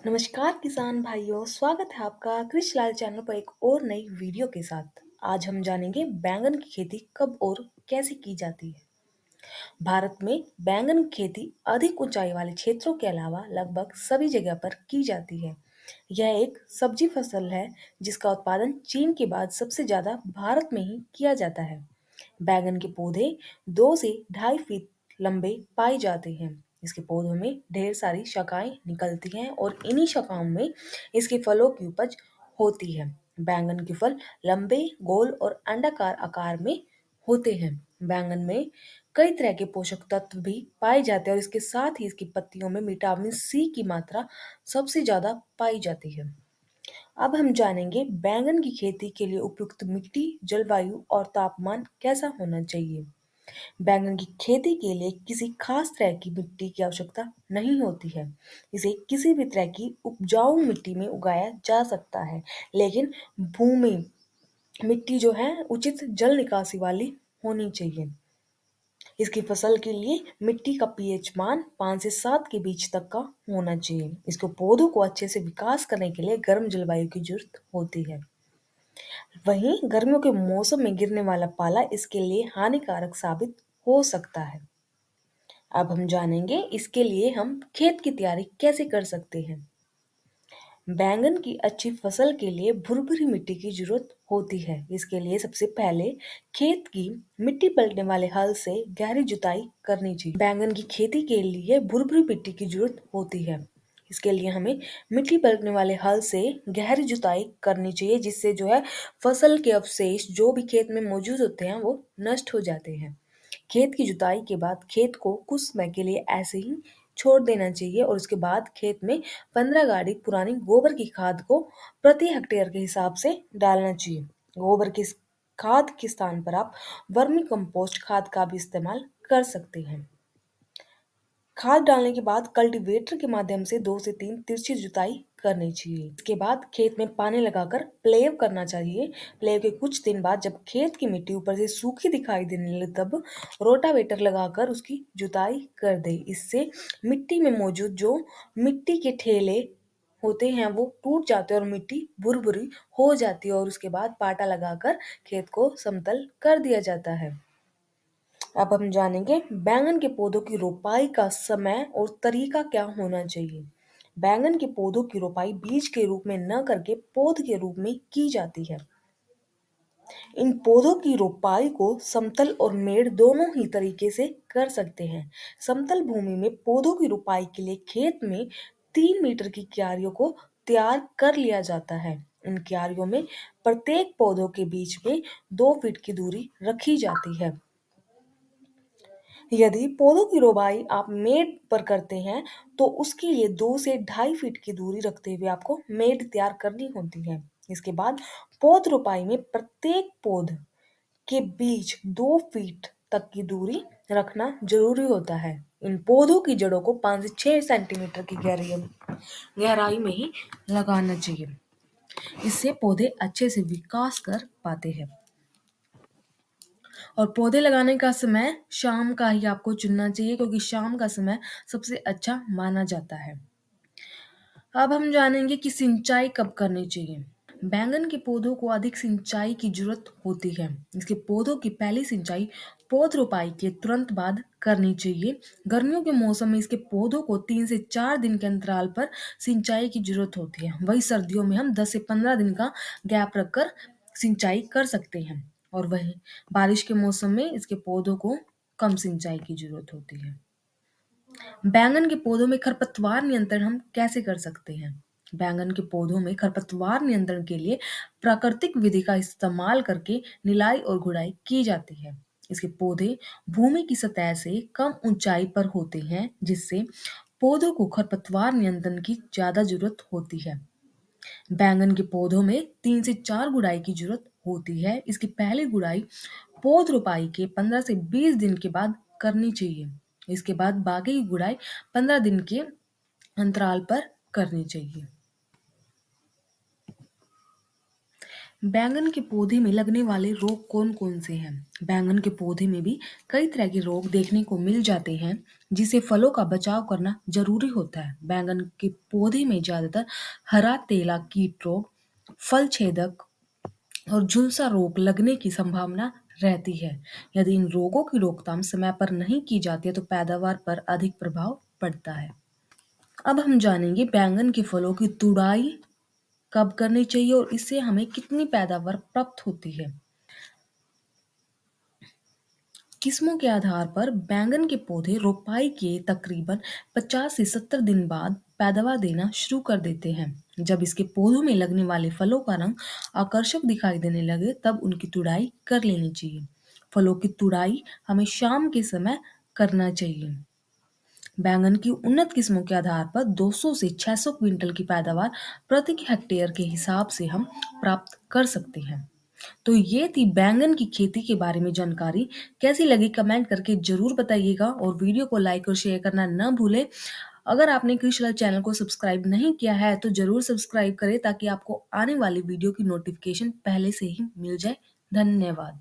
नमस्कार किसान भाइयों, स्वागत है आपका कृषि लाल चैनल पर एक और नई वीडियो के साथ। आज हम जानेंगे बैंगन की खेती कब और कैसे की जाती है। भारत में बैंगन की खेती अधिक ऊंचाई वाले क्षेत्रों के अलावा लगभग सभी जगह पर की जाती है। यह एक सब्जी फसल है जिसका उत्पादन चीन के बाद सबसे ज्यादा भारत में ही किया जाता है। बैंगन के पौधे 2 से ढाई फीट लंबे पाए जाते हैं। इसके पौधों में ढेर सारी शाखाएं निकलती हैं और इन्हीं शाखाओं में इसके फलों की उपज होती है। बैंगन के फल लंबे, गोल और अंडाकार आकार में होते हैं। बैंगन में कई तरह के पोषक तत्व भी पाए जाते हैं और इसके साथ ही इसकी पत्तियों में विटामिन सी की मात्रा सबसे ज्यादा पाई जाती है। अब हम जानेंगे बैंगन की खेती के लिए उपयुक्त मिट्टी, जलवायु और तापमान कैसा होना चाहिए। बैंगन की खेती के लिए किसी खास तरह की मिट्टी की आवश्यकता नहीं होती है। इसे किसी भी तरह की उपजाऊ मिट्टी में उगाया जा सकता है, लेकिन भूमि मिट्टी जो है उचित जल निकासी वाली होनी चाहिए। इसकी फसल के लिए मिट्टी का पीएच मान 5 से 7 के बीच तक का होना चाहिए। इसको पौधों को अच्छे से विकास करने के लिए गर्म जलवायु की जरूरत होती है। वहीं गर्मियों के मौसम में गिरने वाला पाला इसके लिए हानिकारक साबित हो सकता है। अब हम जानेंगे इसके लिए हम खेत की तैयारी कैसे कर सकते हैं। बैंगन की अच्छी फसल के लिए भुरभुरी मिट्टी की जरूरत होती है। इसके लिए सबसे पहले खेत की मिट्टी पलटने वाले हल से गहरी जुताई करनी चाहिए। बैंगन की खेती के लिए भुरभुरी मिट्टी की जरूरत होती है। इसके लिए हमें मिट्टी पलटने वाले हल से गहरी जुताई करनी चाहिए, जिससे जो है फसल के अवशेष जो भी खेत में मौजूद होते हैं वो नष्ट हो जाते हैं। खेत की जुताई के बाद खेत को कुछ समय के लिए ऐसे ही छोड़ देना चाहिए और उसके बाद खेत में 15 गाड़ी पुरानी गोबर की खाद को प्रति हेक्टेयर के हिसाब से डालना चाहिए। गोबर की खाद के स्थान पर आप वर्मी कंपोस्ट खाद का भी इस्तेमाल कर सकते हैं। खाद डालने के बाद कल्टीवेटर के माध्यम से 2 से 3 तिरछी जुताई करनी चाहिए। इसके बाद खेत में पानी लगाकर प्लेव करना चाहिए। प्लेव के कुछ दिन बाद जब खेत की मिट्टी ऊपर से सूखी दिखाई देने लगे तब रोटावेटर लगाकर उसकी जुताई कर दे। इससे मिट्टी में मौजूद जो मिट्टी के ठेले होते हैं वो टूट जाते हैं और मिट्टी भुरभुरी हो जाती है और उसके बाद पाटा लगाकर खेत को समतल कर दिया जाता है। अब हम जानेंगे बैंगन के पौधों की रोपाई का समय और तरीका क्या होना चाहिए। बैंगन के पौधों की रोपाई बीज के रूप में न करके पौध के रूप में की जाती है। इन पौधों की रोपाई को समतल और मेड़ दोनों ही तरीके से कर सकते हैं। समतल भूमि में पौधों की रोपाई के लिए खेत में 3 मीटर की क्यारियों को तैयार कर लिया जाता है। इन क्यारियों में प्रत्येक पौधों के बीच में 2 फीट की दूरी रखी जाती है। यदि पौधों की रोपाई आप मेड़ पर करते हैं तो उसके लिए 2 से ढाई फीट की दूरी रखते हुए आपको मेड़ तैयार करनी होती है। इसके बाद पौध रोपाई में प्रत्येक पौध के बीच 2 फीट तक की दूरी रखना जरूरी होता है। इन पौधों की जड़ों को 5 से 6 सेंटीमीटर की गहराई में ही लगाना चाहिए। इससे पौधे अच्छे से विकास कर पाते हैं। और पौधे लगाने का समय शाम का ही आपको चुनना चाहिए, क्योंकि शाम का समय सबसे अच्छा माना जाता है। अब हम जानेंगे कि सिंचाई कब करनी चाहिए। बैंगन के पौधों को अधिक सिंचाई की जरूरत होती है। इसके पौधों की पहली सिंचाई पौध रोपाई के तुरंत बाद करनी चाहिए। गर्मियों के मौसम में इसके पौधों को 3 से 4 दिन के अंतराल पर सिंचाई की जरूरत होती है। वही सर्दियों में हम 10 से 15 दिन का गैप रखकर सिंचाई कर सकते हैं। और वही बारिश के मौसम में इसके पौधों को कम सिंचाई की जरूरत होती है। बैंगन के पौधों में खरपतवार नियंत्रण हम कैसे कर सकते हैं। बैंगन के पौधों में खरपतवार नियंत्रण के लिए प्राकृतिक विधि का इस्तेमाल करके निलाई और गुड़ाई की जाती है। इसके पौधे भूमि की सतह से कम ऊंचाई पर होते हैं, जिससे पौधों को खरपतवार नियंत्रण की ज्यादा जरूरत होती है। बैंगन के पौधों में 3 से 4 गुड़ाई की जरूरत होती है। इसकी पहली गुड़ाई पौध रोपाई के 15 से 20 दिन के बाद करनी चाहिए। इसके बाद बाकी की गुड़ाई 15 दिन के अंतराल पर करनी चाहिए। बैंगन के पौधे में लगने वाले रोग कौन-कौन से हैं? बैंगन के पौधे में भी कई तरह के रोग देखने को मिल जाते हैं, जिससे फलों का बचाव करना जरूरी होता है। बैंगन के पौधे में ज्यादातर हरा तेला कीट रोग, फल छेदक और झुलसा रोग लगने की संभावना रहती है। यदि इन रोगों की रोकथाम समय पर नहीं की जाती है तो पैदावार पर अधिक प्रभाव पड़ता है। अब हम जानेंगे बैंगन के फलों की तुड़ाई कब करनी चाहिए और इससे हमें कितनी पैदावार प्राप्त होती है। किस्मों के आधार पर बैंगन के पौधे रोपाई के तकरीबन 50 से 70 दिन बाद पैदावार देना शुरू कर देते हैं। जब इसके पौधों में लगने वाले फलों का रंग आकर्षक दिखाई देने लगे तब उनकी तुड़ाई कर लेनी चाहिए। फलों की तुड़ाई हमें शाम के समय करना चाहिए। बैंगन की उन्नत किस्मों के आधार पर 200 से 600 क्विंटल की पैदावार प्रति हेक्टेयर के हिसाब से हम प्राप्त कर सकते हैं। तो ये थी बैंगन की खेती के बारे में जानकारी। कैसी लगी कमेंट करके जरूर बताइएगा और वीडियो को लाइक और शेयर करना न भूलें। अगर आपने कृषिलाल चैनल को सब्सक्राइब नहीं किया है तो जरूर सब्सक्राइब करें ताकि आपको आने वाली वीडियो की नोटिफिकेशन पहले से ही मिल जाए। धन्यवाद।